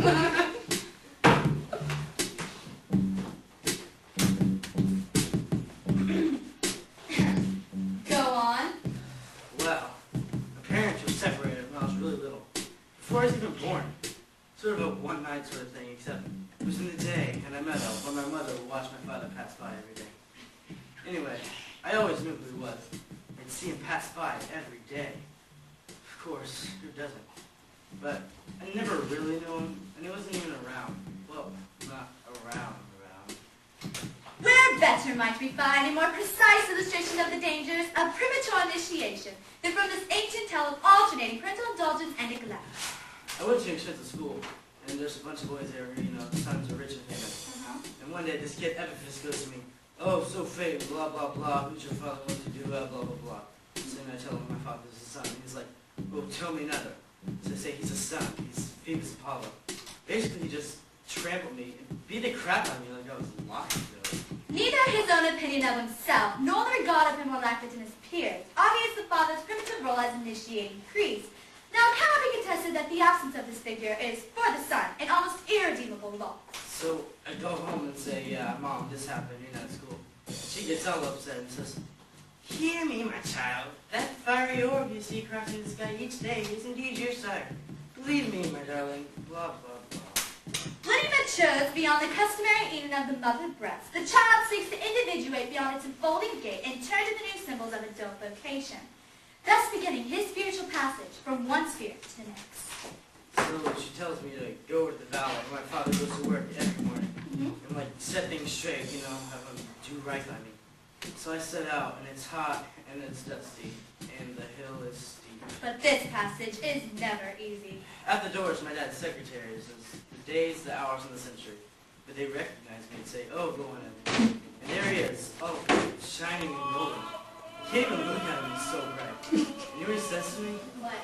Go on. Well, my parents were separated when I was really little. Before I was even born. Sort of a one-night sort of thing, except it was in the day, and I met her when my mother would watch my father pass by every day. Anyway, I always knew who he was. I'd see him pass by every day. Of course, who doesn't? But I never really knew him, and he wasn't even around. Well, not around. Where better might we find a more precise illustration of the dangers of premature initiation than from this ancient tale of alternating parental indulgence and neglect? I went to an expensive school, and there's a bunch of boys there who, the sons are rich and famous. And one day, this kid, Epiphanes, goes to me, "Oh, so fame, blah, blah, blah, who's your father, what to do, blah, blah, blah." So then I tell him my father's a son, and he's like, "Oh, tell me another." So I say he's a son, he's Phoebus Apollo. Basically, he just trampled me and beat the crap out of me like I was lying. Neither his own opinion of himself, nor the regard of him or lacked it in his peers, obviates the father's primitive role as initiating priest. Now, it cannot be contested that the absence of this figure is, for the son, an almost irredeemable loss. So I go home and say, "Yeah, Mom, this happened, you're not at school." She gets all upset and says, "Hear me, my child. That fiery orb you see crossing the sky each day is indeed your sire. Believe me, my darling, blah, blah, blah." When he matures beyond the customary eating of the mother's breast, the child seeks to individuate beyond its enfolding gate and turn to the new symbols of adult vocation, thus beginning his spiritual passage from one sphere to the next. So she tells me to go over to the valley where my father goes to work every morning and set things straight, have him do right by me. So I set out, and it's hot, and it's dusty, and the hill is steep. But this passage is never easy. At the door is my dad's secretary. It says the days, the hours, and the century. But they recognize me and say, "Oh, go on, Evan." And there he is, all shining and golden. You can't even look at him, he's so bright. And you know what he says to me? What?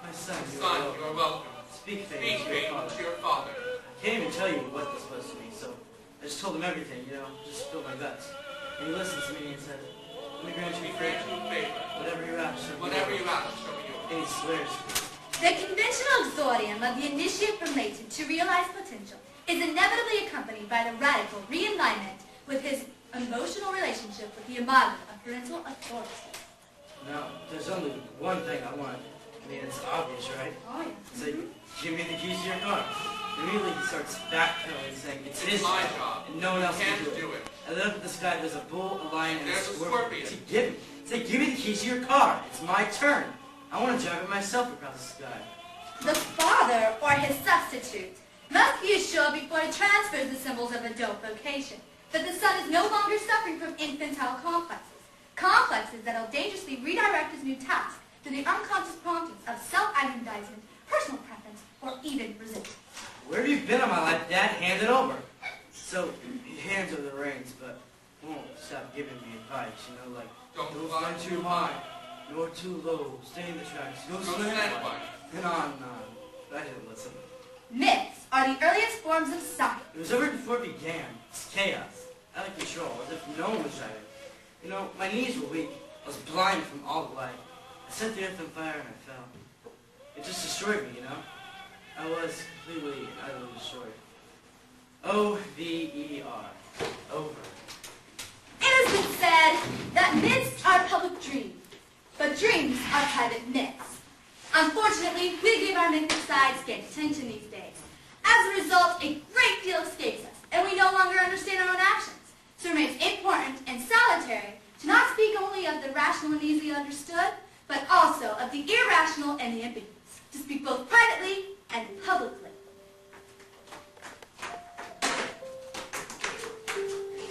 "My son, You're welcome. Speak fame Speak fame to your father." I can't even tell you what this was to me, so I just told him everything, just spill my guts. And he listened to me and said, "Let me grant you a favor. Whatever you ask, shall be yours." And he swears. The conventional exordium of the initiate related to realized potential is inevitably accompanied by the radical realignment with his emotional relationship with the imago of parental authority. Now, there's only one thing I want. I mean, it's obvious, right? Oh, yeah. It's like, "Give me the keys to your car." Immediately he starts backpedaling, saying, "It's his my job, job. and no one else You can can't do do it." it. I look up at the sky, there's a bull, a lion, and There's a a scorpion. scorpion. Say, give me. Say, "Give me the keys to your car. It's my turn. I want to drive it myself across the sky." The father, or his substitute, must be assured before he transfers the symbols of adult vocation that the son is no longer suffering from infantile complexes that will dangerously redirect his new task to the unconscious promptings of self-aggrandizement, personal preference, or even resentment. "Where have you been all my life, Dad? Hand it over." So he hands over the reins, but won't stop giving me advice, like, Don't fly too high, nor too low, stay in the tracks, go slant-wise, and on and on. But I didn't listen. Myths are the earliest forms of science. It was over before it began. It's chaos, out of control, as if no one was driving. My knees were weak. I was blind from all the light. I set the earth on fire and I fell. It just destroyed me, I was completely, utterly destroyed. O-V-E-R. Over. It has been said that myths are public dreams, but dreams are private myths. Unfortunately, we give our mythic side scant attention these days. As a result, a great deal escapes us, and we no longer understand our own actions. So it remains important and salutary to not speak only of the rational and easily understood, but also of the irrational and the ambiguous, to speak both privately and publicly.